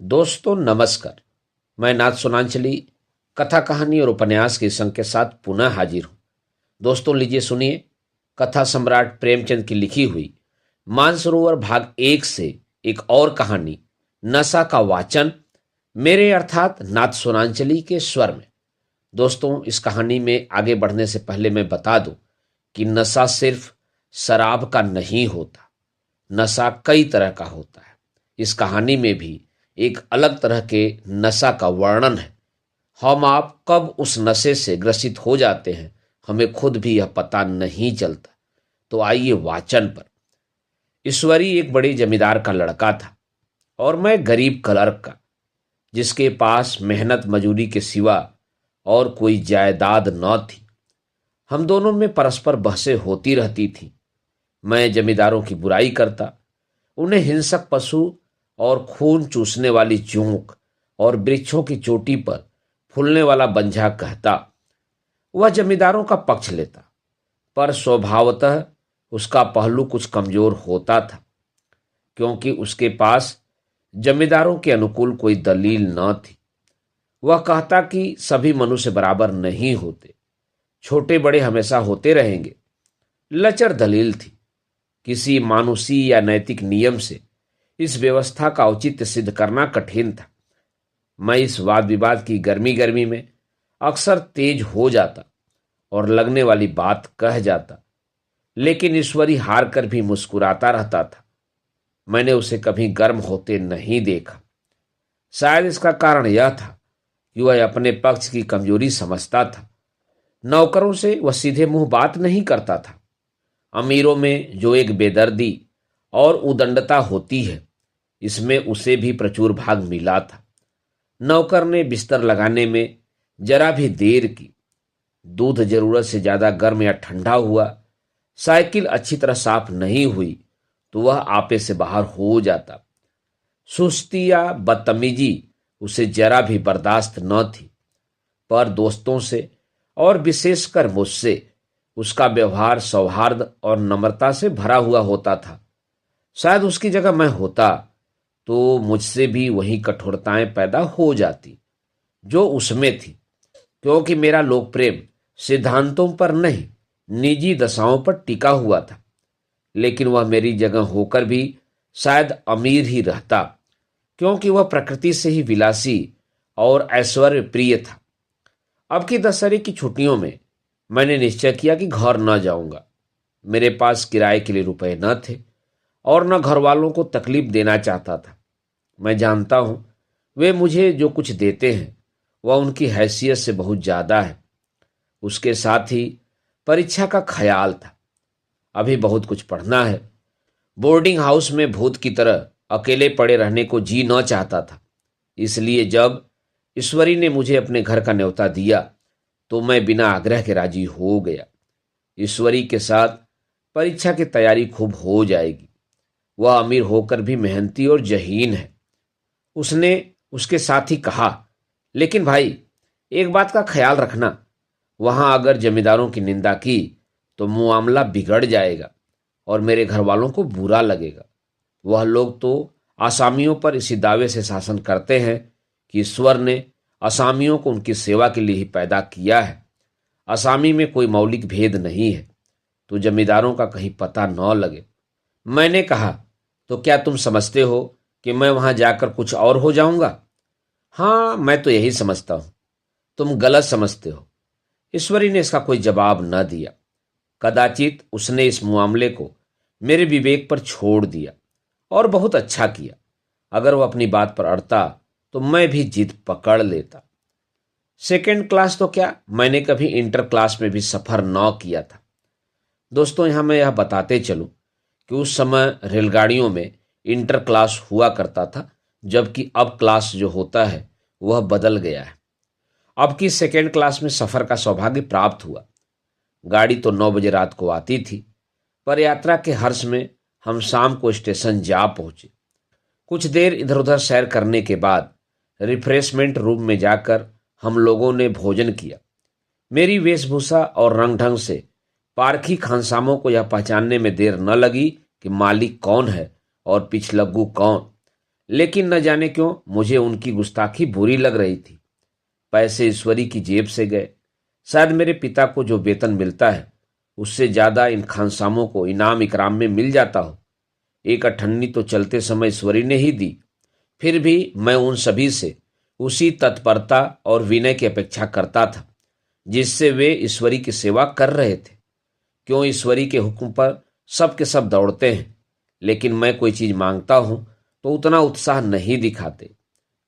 दोस्तों नमस्कार। मैं नाथ सोनांचली कथा कहानी और उपन्यास के संग के साथ पुनः हाजिर हूँ। दोस्तों लीजिए सुनिए कथा सम्राट प्रेमचंद की लिखी हुई मानसरोवर भाग 1 से एक और कहानी नशा का वाचन मेरे अर्थात नाथ सोनांचली के स्वर में। दोस्तों इस कहानी में आगे बढ़ने से पहले मैं बता दूं कि नशा सिर्फ शराब का नहीं होता, नशा कई तरह का होता है। इस कहानी में भी एक अलग तरह के नशा का वर्णन है। हम आप कब उस नशे से ग्रसित हो जाते हैं हमें खुद भी यह पता नहीं चलता। तो आइए वाचन पर। ईश्वरी एक बड़े जमींदार का लड़का था और मैं गरीब क्लर्क का, जिसके पास मेहनत मजूरी के सिवा और कोई जायदाद न थी। हम दोनों में परस्पर बहसें होती रहती थीं। मैं जमींदारों की बुराई करता, उन्हें हिंसक पशु और खून चूसने वाली जोंक और वृक्षों की चोटी पर फूलने वाला बंझा कहता। वह जमींदारों का पक्ष लेता, पर स्वभावतः उसका पहलू कुछ कमजोर होता था, क्योंकि उसके पास जमींदारों के अनुकूल कोई दलील न थी। वह कहता कि सभी मनुष्य बराबर नहीं होते, छोटे बड़े हमेशा होते रहेंगे। लचर दलील थी। किसी मानुषी या नैतिक नियम से इस व्यवस्था का औचित्य सिद्ध करना कठिन था। मैं इस वाद विवाद की गर्मी गर्मी में अक्सर तेज हो जाता और लगने वाली बात कह जाता, लेकिन ईश्वरी हार कर भी मुस्कुराता रहता था। मैंने उसे कभी गर्म होते नहीं देखा। शायद इसका कारण यह था कि वह अपने पक्ष की कमजोरी समझता था। नौकरों से वह सीधे मुंह बात नहीं करता था। अमीरों में जो एक बेदर्दी और उदंडता होती है, इसमें उसे भी प्रचुर भाग मिला था। नौकर ने बिस्तर लगाने में जरा भी देर की, दूध जरूरत से ज्यादा गर्म या ठंडा हुआ, साइकिल अच्छी तरह साफ नहीं हुई तो वह आपे से बाहर हो जाता। सुस्ती या बदतमीजी उसे जरा भी बर्दाश्त न थी, पर दोस्तों से और विशेषकर मुझसे उसका व्यवहार सौहार्द और नम्रता से भरा हुआ होता था। शायद उसकी जगह मैं होता तो मुझसे भी वही कठोरताएं पैदा हो जाती जो उसमें थी, क्योंकि मेरा लोक प्रेम सिद्धांतों पर नहीं, निजी दशाओं पर टिका हुआ था। लेकिन वह मेरी जगह होकर भी शायद अमीर ही रहता, क्योंकि वह प्रकृति से ही विलासी और ऐश्वर्य प्रिय था। अब की दशहरे की छुट्टियों में मैंने निश्चय किया कि घर न जाऊंगा। मेरे पास किराए के लिए रुपए न थे और न घर वालों को तकलीफ देना चाहता था। मैं जानता हूं वे मुझे जो कुछ देते हैं वह उनकी हैसियत से बहुत ज्यादा है। उसके साथ ही परीक्षा का ख्याल था। अभी बहुत कुछ पढ़ना है। बोर्डिंग हाउस में भूत की तरह अकेले पड़े रहने को जी न चाहता था। इसलिए जब ईश्वरी ने मुझे अपने घर का न्योता दिया तो मैं बिना आग्रह के राजी हो गया। ईश्वरी के साथ परीक्षा की तैयारी खूब हो जाएगी। वह अमीर होकर भी मेहनती और जहीन है। उसने उसके साथ ही कहा, लेकिन भाई एक बात का ख्याल रखना, वहां अगर जमींदारों की निंदा की तो मामला बिगड़ जाएगा और मेरे घर वालों को बुरा लगेगा। वह लोग तो आसामियों पर इसी दावे से शासन करते हैं कि ईश्वर ने असामियों को उनकी सेवा के लिए ही पैदा किया है। असामी में कोई मौलिक भेद नहीं है, तो जमींदारों का कहीं पता न लगे। मैंने कहा, तो क्या तुम समझते हो कि मैं वहां जाकर कुछ और हो जाऊंगा? हाँ, मैं तो यही समझता हूं। तुम गलत समझते हो। ईश्वरी ने इसका कोई जवाब न दिया। कदाचित उसने इस मामले को मेरे विवेक पर छोड़ दिया और बहुत अच्छा किया। अगर वह अपनी बात पर अड़ता तो मैं भी जिद पकड़ लेता। सेकेंड क्लास तो क्या, मैंने कभी इंटर क्लास में भी सफर न किया था। दोस्तों यहां मैं यह बताते चलूं कि उस समय रेलगाड़ियों में इंटर क्लास हुआ करता था, जबकि अब क्लास जो होता है वह बदल गया है। अब की सेकेंड क्लास में सफर का सौभाग्य प्राप्त हुआ। गाड़ी तो 9 बजे रात को आती थी, पर यात्रा के हर्ष में हम शाम को स्टेशन जा पहुंचे। कुछ देर इधर उधर सैर करने के बाद रिफ्रेशमेंट रूम में जाकर हम लोगों ने भोजन किया। मेरी वेशभूषा और रंग ढंग से पारखी खानसामों को यह पहचानने में देर न लगी कि मालिक कौन है और पिछलग्गू कौन। लेकिन न जाने क्यों मुझे उनकी गुस्ताखी बुरी लग रही थी। पैसे ईश्वरी की जेब से गए। शायद मेरे पिता को जो वेतन मिलता है उससे ज्यादा इन खानसामों को इनाम इकराम में मिल जाता हो। एक अठन्नी तो चलते समय ईश्वरी ने ही दी। फिर भी मैं उन सभी से उसी तत्परता और विनय की अपेक्षा करता था जिससे वे ईश्वरी की सेवा कर रहे थे। क्यों ईश्वरी के हुक्म पर सब के सब दौड़ते हैं, लेकिन मैं कोई चीज मांगता हूं तो उतना उत्साह नहीं दिखाते।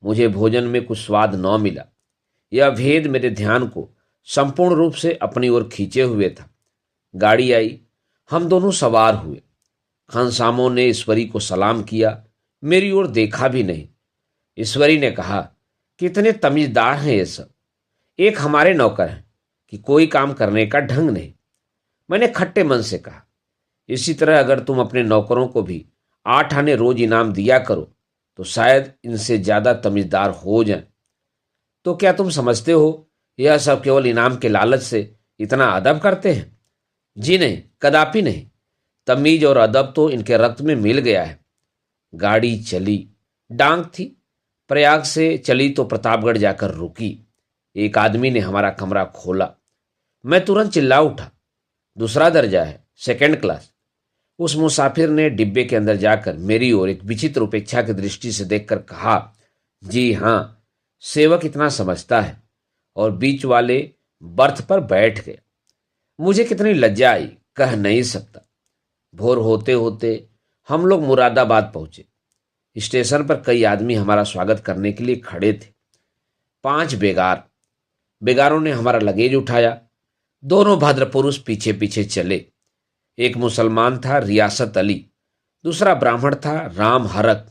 मुझे भोजन में कुछ स्वाद न मिला। यह भेद मेरे ध्यान को संपूर्ण रूप से अपनी ओर खींचे हुए था। गाड़ी आई, हम दोनों सवार हुए। खानसामों ने ईश्वरी को सलाम किया, मेरी ओर देखा भी नहीं। ईश्वरी ने कहा, कितने तमीजदार हैं ये सब। एक हमारे नौकर हैं कि कोई काम करने का ढंग नहीं। मैंने खट्टे मन से कहा, इसी तरह अगर तुम अपने नौकरों को भी 8 आने रोज इनाम दिया करो तो शायद इनसे ज्यादा तमीजदार हो जाएं। तो क्या तुम समझते हो यह सब केवल इनाम के लालच से इतना अदब करते हैं? जी नहीं, कदापि नहीं। तमीज और अदब तो इनके रक्त में मिल गया है। गाड़ी चली। डांग थी। प्रयाग से चली तो प्रतापगढ़ जाकर रुकी। एक आदमी ने हमारा कमरा खोला। मैं तुरंत चिल्ला उठा, दूसरा दर्जा है, सेकंड क्लास। उस मुसाफिर ने डिब्बे के अंदर जाकर मेरी ओर एक विचित्र उपेक्षा की दृष्टि से देखकर कहा, जी हां, सेवक इतना समझता है, और बीच वाले बर्थ पर बैठ गया। मुझे कितनी लज्जा आई, कह नहीं सकता। भोर होते होते हम लोग मुरादाबाद पहुंचे। स्टेशन पर कई आदमी हमारा स्वागत करने के लिए खड़े थे। 5 बेगार। बेगारों ने हमारा लगेज उठाया। दोनों भद्र पुरुष पीछे पीछे चले। एक मुसलमान था, रियासत अली। दूसरा ब्राह्मण था, राम हरक।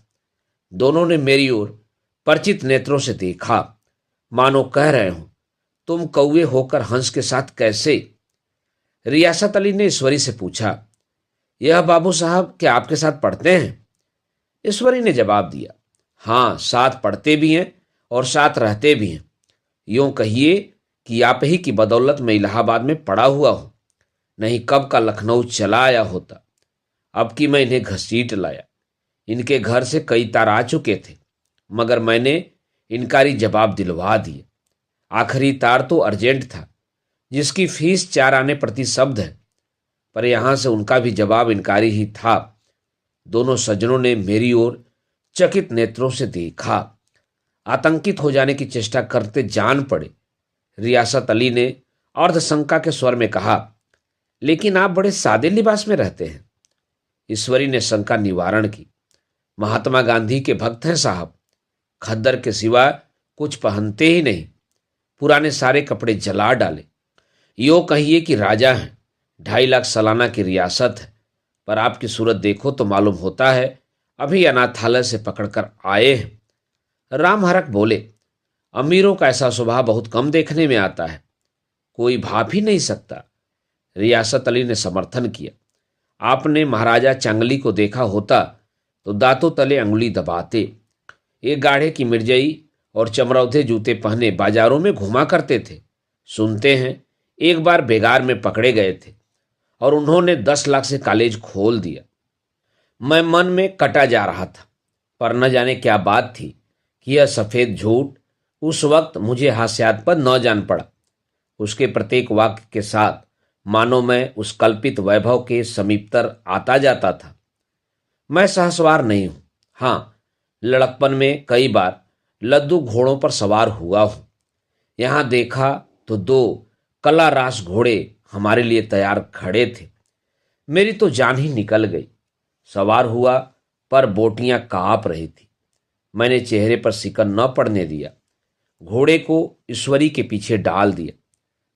दोनों ने मेरी ओर परिचित नेत्रों से देखा, मानो कह रहे हो, तुम कौवे होकर हंस के साथ कैसे? रियासत अली ने ईश्वरी से पूछा, यह बाबू साहब क्या आपके साथ पढ़ते हैं? ईश्वरी ने जवाब दिया, हाँ, साथ पढ़ते भी हैं और साथ रहते भी हैं। यूं कहिए कि आप ही की बदौलत मैं इलाहाबाद में पड़ा हुआ हूं, नहीं कब का लखनऊ चला आया होता। अब कि मैं इन्हें घसीट लाया। इनके घर से कई तार आ चुके थे, मगर मैंने इनकारी जवाब दिलवा दिए। आखिरी तार तो अर्जेंट था, जिसकी फीस 4 आने प्रति शब्द है, पर यहां से उनका भी जवाब इनकारी ही था। दोनों सज्जनों ने मेरी ओर चकित नेत्रों से देखा। आतंकित हो जाने की चेष्टा करते जान पड़े। रियासत अली ने अर्धशंका के स्वर में कहा, लेकिन आप बड़े सादे लिबास में रहते हैं। ईश्वरी ने शंका निवारण की, महात्मा गांधी के भक्त हैं साहब। खद्दर के सिवा कुछ पहनते ही नहीं। पुराने सारे कपड़े जला डाले। यो कहिए कि राजा हैं। 2.5 लाख सालाना की रियासत है, पर आपकी सूरत देखो तो मालूम होता है अभी अनाथालय से पकड़कर आए हैं। राम हरक बोले, अमीरों का ऐसा स्वभाव बहुत कम देखने में आता है, कोई भाप ही नहीं सकता। रियासत अली ने समर्थन किया, आपने महाराजा चांगली को देखा होता तो दांतों तले अंगुली दबाते। एक गाढ़े की मिर्जई और चमरौधे जूते पहने बाजारों में घुमा करते थे। सुनते हैं एक बार बेगार में पकड़े गए थे और उन्होंने 10 लाख से कॉलेज खोल दिया। मैं मन में कटा जा रहा था, पर न जाने क्या बात थी कि यह सफेद झूठ उस वक्त मुझे हास्यास्पद न जान पड़ा। उसके प्रत्येक वाक्य के साथ मानो मैं उस कल्पित वैभव के समीपतर आता जाता था। मैं सहसवार नहीं हूं। हां, लड़कपन में कई बार लद्दू घोड़ों पर सवार हुआ हूं। यहां देखा तो 2 कला रास घोड़े हमारे लिए तैयार खड़े थे। मेरी तो जान ही निकल गई। सवार हुआ, पर बोटियां कांप रही थी। मैंने चेहरे पर सिकन न पड़ने दिया। घोड़े को ईश्वरी के पीछे डाल दिया।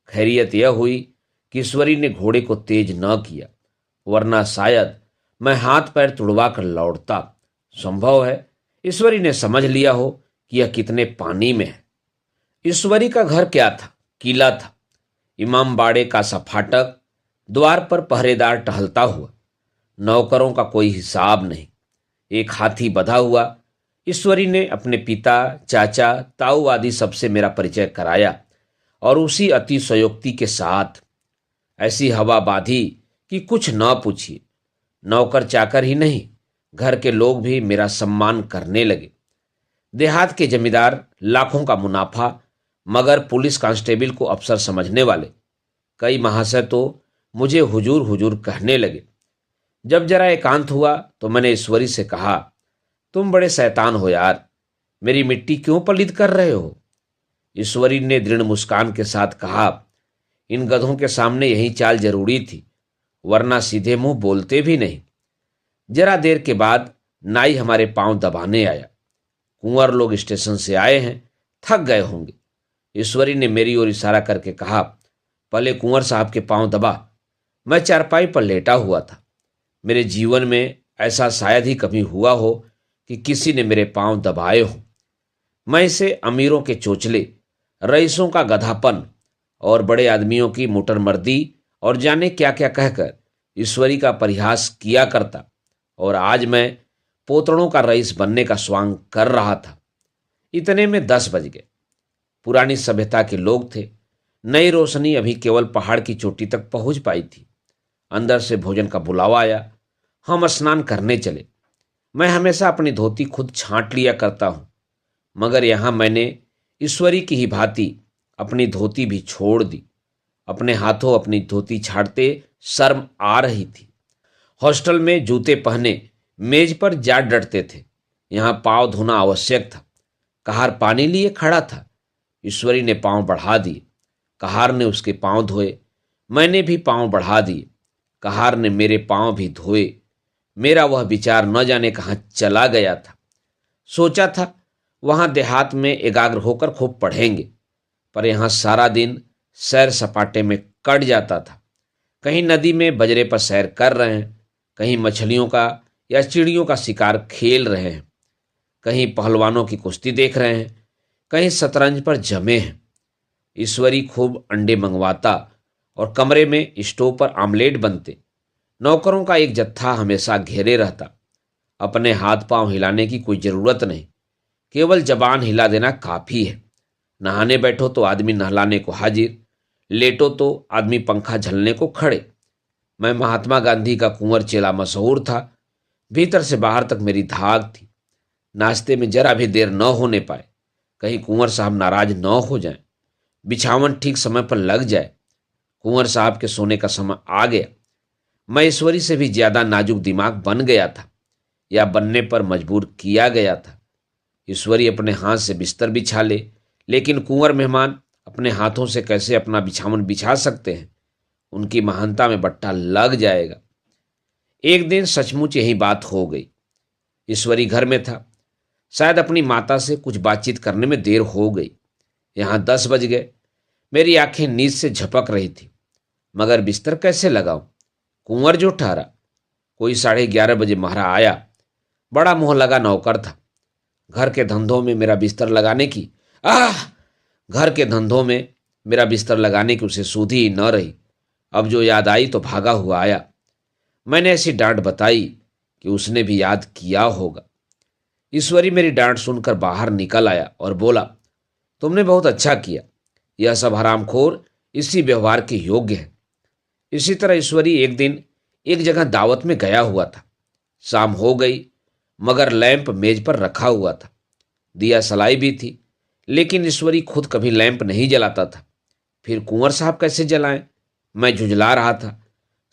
खैरियत यह हुई कि ईश्वरी ने घोड़े को तेज न किया, वरना शायद मैं हाथ पैर तुड़वा कर लौटता। संभव है ईश्वरी ने समझ लिया हो कि यह कितने पानी में है। ईश्वरी का घर क्या था? किला था। इमामबाड़े का सा फाटक, द्वार पर पहरेदार टहलता हुआ, नौकरों का कोई हिसाब नहीं, एक हाथी बधा हुआ। ईश्वरी ने अपने पिता, चाचा, ताऊ आदि सबसे मेरा परिचय कराया, और उसी अतिशयोक्ति के साथ ऐसी हवा बांधी कि कुछ न पूछिए। नौकर चाकर ही नहीं, घर के लोग भी मेरा सम्मान करने लगे। देहात के जमींदार लाखों का मुनाफा मगर पुलिस कांस्टेबल को अफसर समझने वाले कई महाशय तो मुझे हुजूर हुजूर कहने लगे। जब जरा एकांत हुआ तो मैंने ईश्वरी से कहा, तुम बड़े शैतान हो यार, मेरी मिट्टी क्यों पलीद कर रहे हो? ईश्वरी ने दृढ़ मुस्कान के साथ कहा, इन गधों के सामने यही चाल जरूरी थी, वरना सीधे मुंह बोलते भी नहीं। जरा देर के बाद नाई हमारे पांव दबाने आया। कुंवर लोग स्टेशन से आए हैं, थक गए होंगे। ईश्वरी ने मेरी ओर इशारा करके कहा, पहले कुंवर साहब के पांव दबा। मैं चारपाई पर लेटा हुआ था। मेरे जीवन में ऐसा शायद ही कभी हुआ हो कि किसी ने मेरे पांव दबाए हों। मैं इसे अमीरों के चोचले, रईसों का गधापन और बड़े आदमियों की मोटरमर्दी और जाने क्या क्या कहकर ईश्वरी का परिहास किया करता, और आज मैं पोतड़ों का रईस बनने का स्वांग कर रहा था। इतने में 10 बज गए। पुरानी सभ्यता के लोग थे। नई रोशनी अभी केवल पहाड़ की चोटी तक पहुंच पाई थी। अंदर से भोजन का बुलावा आया। हम स्नान करने चले। मैं हमेशा अपनी धोती खुद छांट लिया करता हूं, मगर यहां मैंने ईश्वरी की ही भांति अपनी धोती भी छोड़ दी। अपने हाथों अपनी धोती छाड़ते शर्म आ रही थी। हॉस्टल में जूते पहने मेज पर जा डटते थे। यहां पांव धोना आवश्यक था। कहार पानी लिए खड़ा था। ईश्वरी ने पांव बढ़ा दिए। कहार ने उसके पांव धोए। मैंने भी पांव बढ़ा दिए। कहार ने मेरे पांव भी धोए। मेरा वह विचार न जाने कहाँ चला गया था। सोचा था वहां देहात में एकाग्र होकर खूब पढ़ेंगे, पर यहां सारा दिन सैर सपाटे में कट जाता था। कहीं नदी में बजरे पर सैर कर रहे हैं, कहीं मछलियों का या चिड़ियों का शिकार खेल रहे हैं, कहीं पहलवानों की कुश्ती देख रहे हैं, कहीं शतरंज पर जमे हैं। ईश्वरी खूब अंडे मंगवाता और कमरे में स्टोव पर आमलेट बनते। नौकरों का एक जत्था हमेशा घेरे रहता। अपने हाथ पांव हिलाने की कोई जरूरत नहीं, केवल जबान हिला देना काफी है। नहाने बैठो तो आदमी नहलाने को हाजिर, लेटो तो आदमी पंखा झलने को खड़े। मैं महात्मा गांधी का कुंवर चेला मशहूर था। भीतर से बाहर तक मेरी धाक थी। नाश्ते में जरा भी देर न होने पाए, कहीं कुंवर साहब नाराज न हो जाएं, बिछावन ठीक समय पर लग जाए। कुंवर साहब के सोने का समय आ गया। मैं ईश्वरी से भी ज्यादा नाजुक दिमाग बन गया था, या बनने पर मजबूर किया गया था। ईश्वरी अपने हाथ से बिस्तर बिछा ले, लेकिन कुंवर मेहमान अपने हाथों से कैसे अपना बिछावन बिछा सकते हैं? उनकी महानता में बट्टा लग जाएगा। एक दिन सचमुच यही बात हो गई। ईश्वरी घर में था। शायद अपनी माता से कुछ बातचीत करने में देर हो गई। यहां 10 बज गए। मेरी आंखें नींद से झपक रही थी, मगर बिस्तर कैसे लगाऊं? कुंवर जो ठहरा। कोई 11:30 बजे महारा आया। बड़ा मुंह लगा नौकर था। घर के धंधों में मेरा बिस्तर लगाने की घर के धंधों में मेरा बिस्तर लगाने की उसे सुधि ही न रही। अब जो याद आई तो भागा हुआ आया। मैंने ऐसी डांट बताई कि उसने भी याद किया होगा। ईश्वरी मेरी डांट सुनकर बाहर निकल आया और बोला, तुमने बहुत अच्छा किया। यह सब हरामखोर इसी व्यवहार के योग्य है। इसी तरह ईश्वरी एक दिन एक जगह दावत में गया हुआ था। शाम हो गई, मगर लैंप मेज पर रखा हुआ था। दिया सलाई भी थी, लेकिन ईश्वरी खुद कभी लैंप नहीं जलाता था। फिर कुंवर साहब कैसे जलाएं? मैं झुंझला रहा था।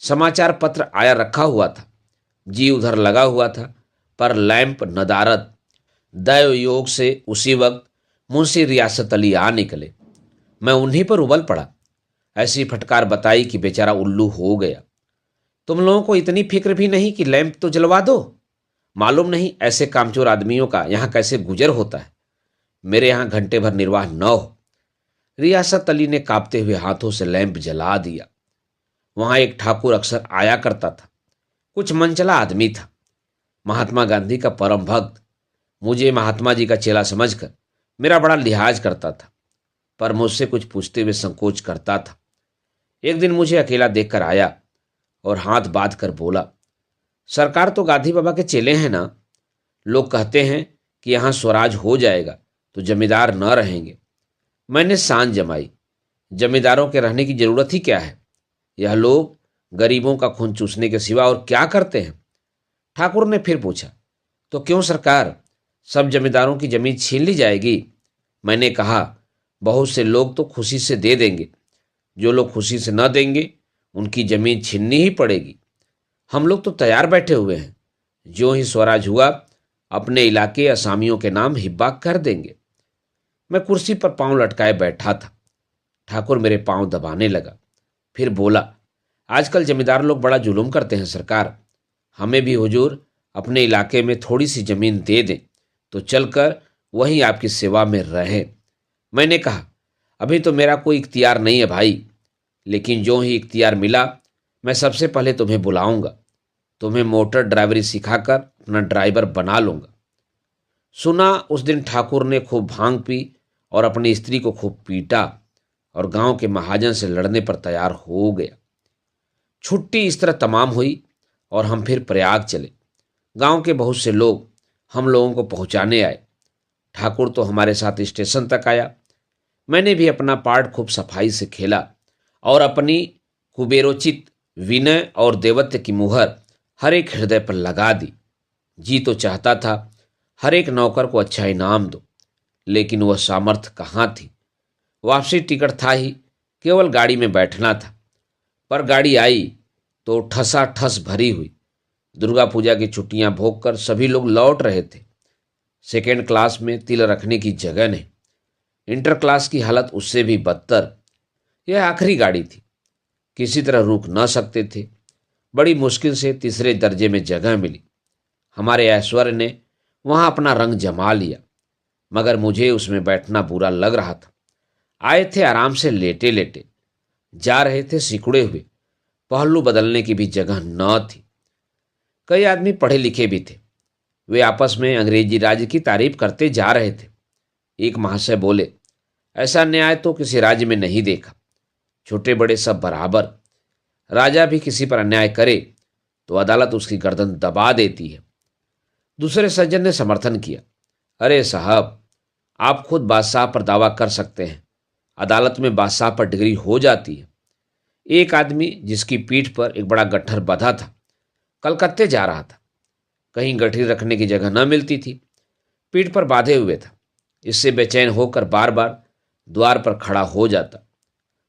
समाचार पत्र आया रखा हुआ था। जी उधर लगा हुआ था, पर लैंप नदारद। दैव योग से उसी वक्त मुंशी रियासत अली आ निकले। मैं उन्हीं पर उबल पड़ा। ऐसी फटकार बताई कि बेचारा उल्लू हो गया। तुम लोगों को इतनी फिक्र भी नहीं कि लैंप तो जलवा दो? मालूम नहीं ऐसे कामचोर आदमियों का यहाँ कैसे गुजर होता है। मेरे यहाँ घंटे भर निर्वाह न हो। रियासत अली ने कांपते हुए हाथों से लैंप जला दिया। वहां एक ठाकुर अक्सर आया करता था। कुछ मनचला आदमी था, महात्मा गांधी का परम भक्त। मुझे महात्मा जी का चेला समझकर मेरा बड़ा लिहाज करता था, पर मुझसे कुछ पूछते हुए संकोच करता था। एक दिन मुझे अकेला देखकर आया और हाथ बांध कर बोला, सरकार तो गांधी बाबा के चेले हैं ना? लोग कहते हैं कि यहाँ स्वराज हो जाएगा तो जमींदार न रहेंगे। मैंने सांस जमाई। जमींदारों के रहने की जरूरत ही क्या है? यह लोग गरीबों का खून चूसने के सिवा और क्या करते हैं? ठाकुर ने फिर पूछा, तो क्यों सरकार, सब जमींदारों की जमीन छीन ली जाएगी? मैंने कहा, बहुत से लोग तो खुशी से दे देंगे, जो लोग खुशी से न देंगे उनकी जमीन छीननी ही पड़ेगी। हम लोग तो तैयार बैठे हुए हैं, जो ही स्वराज हुआ अपने इलाके असामियों के नाम हिब्बा कर देंगे। मैं कुर्सी पर पांव लटकाए बैठा था। ठाकुर मेरे पांव दबाने लगा, फिर बोला, आजकल जमींदार लोग बड़ा जुलूम करते हैं सरकार, हमें भी हुजूर अपने इलाके में थोड़ी सी जमीन दे दें तो चलकर वहीं आपकी सेवा में रहें। मैंने कहा, अभी तो मेरा कोई इख्तियार नहीं है भाई, लेकिन जो ही इख्तियार मिला मैं सबसे पहले तुम्हें बुलाऊंगा, तुम्हें मोटर ड्राइवरी सिखाकर अपना ड्राइवर बना लूंगा। सुना उस दिन ठाकुर ने खूब भांग पी और अपनी स्त्री को खूब पीटा और गांव के महाजन से लड़ने पर तैयार हो गया। छुट्टी इस तरह तमाम हुई और हम फिर प्रयाग चले। गांव के बहुत से लोग हम लोगों को पहुंचाने आए। ठाकुर तो हमारे साथ स्टेशन तक आया। मैंने भी अपना पार्ट खूब सफाई से खेला और अपनी कुबेरोचित विनय और देवत्व की मुहर हर एक हृदय पर लगा दी। जी तो चाहता था हर एक नौकर को अच्छा इनाम दो, लेकिन वह सामर्थ्य कहाँ थी। वापसी टिकट था ही, केवल गाड़ी में बैठना था। पर गाड़ी आई तो ठसाठस भरी हुई। दुर्गा पूजा की छुट्टियां भोगकर सभी लोग लौट रहे थे। सेकेंड क्लास में तिल रखने की जगह नहीं। इंटर क्लास की हालत उससे भी बदतर। यह आखिरी गाड़ी थी, किसी तरह रुक न सकते थे। बड़ी मुश्किल से तीसरे दर्जे में जगह मिली। हमारे ऐश्वर्य ने वहां अपना रंग जमा लिया, मगर मुझे उसमें बैठना बुरा लग रहा था। आए थे आराम से लेटे लेटे, जा रहे थे सिकुड़े हुए। पहलू बदलने की भी जगह न थी। कई आदमी पढ़े लिखे भी थे। वे आपस में अंग्रेजी राज्य की तारीफ करते जा रहे थे। एक महाशय बोले, ऐसा न्याय तो किसी राज्य में नहीं देखा। छोटे बड़े सब बराबर। राजा भी किसी पर अन्याय करे तो अदालत उसकी गर्दन दबा देती है। दूसरे सज्जन ने समर्थन किया, अरे साहब, आप खुद बादशाह पर दावा कर सकते हैं, अदालत में बादशाह पर डिग्री हो जाती है। एक आदमी जिसकी पीठ पर एक बड़ा गट्ठर बंधा था, कलकत्ते जा रहा था। कहीं गठरी रखने की जगह न मिलती थी, पीठ पर बांधे हुए था। इससे बेचैन होकर बार बार द्वार पर खड़ा हो जाता।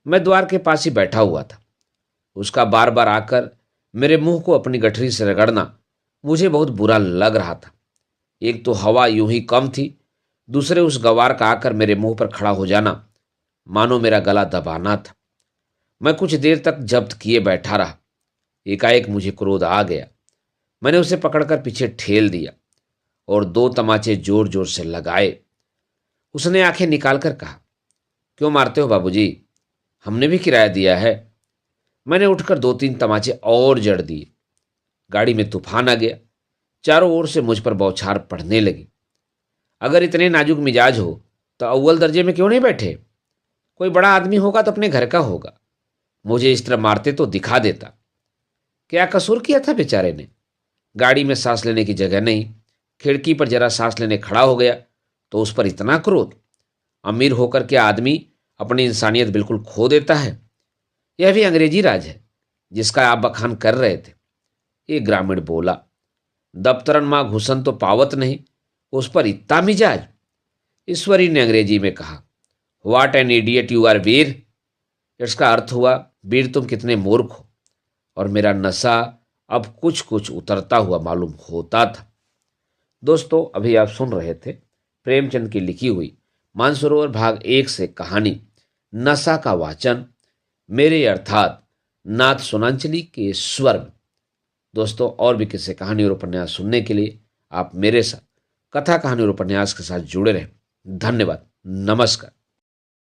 मैं द्वार के पास ही बैठा हुआ था। उसका बार बार आकर मेरे मुंह को अपनी गठरी से रगड़ना मुझे बहुत बुरा लग रहा था। एक तो हवा यूं ही कम थी, दूसरे उस गवार का आकर मेरे मुंह पर खड़ा हो जाना मानो मेरा गला दबाना था। मैं कुछ देर तक जब्त किए बैठा रहा। एकाएक मुझे क्रोध आ गया। मैंने उसे पकड़कर पीछे ठेल दिया और 2 तमाचे जोर जोर से लगाए। उसने आंखें निकालकर कहा, क्यों मारते हो बाबूजी, हमने भी किराया दिया है। मैंने उठकर 2-3 तमाचे और जड़ दिए। गाड़ी में तूफान आ गया। चारों ओर से मुझ पर बौछार पड़ने लगी। अगर इतने नाजुक मिजाज हो तो अव्वल दर्जे में क्यों नहीं बैठे? कोई बड़ा आदमी होगा तो अपने घर का होगा। मुझे इस तरह मारते तो दिखा देता। क्या कसूर किया था बेचारे ने? गाड़ी में सांस लेने की जगह नहीं। खिड़की पर जरा सांस लेने खड़ा हो गया तो उस पर इतना क्रोध। अमीर होकर क्या आदमी अपनी इंसानियत बिल्कुल खो देता है? यह भी अंग्रेजी राज है जिसका आप बखान कर रहे थे। एक ग्रामीण बोला, दफ्तरन माँ घुसन तो पावत नहीं, उस पर इतना मिजाज। ईश्वरी ने अंग्रेजी में कहा, what an idiot you are Veer. इसका अर्थ हुआ, वीर तुम कितने मूर्ख हो। और मेरा नशा अब कुछ कुछ उतरता हुआ मालूम होता था। दोस्तों, अभी आप सुन रहे थे प्रेमचंद की लिखी हुई मानसरोवर भाग 1 से कहानी नशा का वाचन, मेरे अर्थात नाथ सोनांचली के स्वर में। दोस्तों, और भी किस्से, कहानी और उपन्यास सुनने के लिए आप मेरे साथ कथा, कहानी और उपन्यास के साथ जुड़े रहें। धन्यवाद। नमस्कार।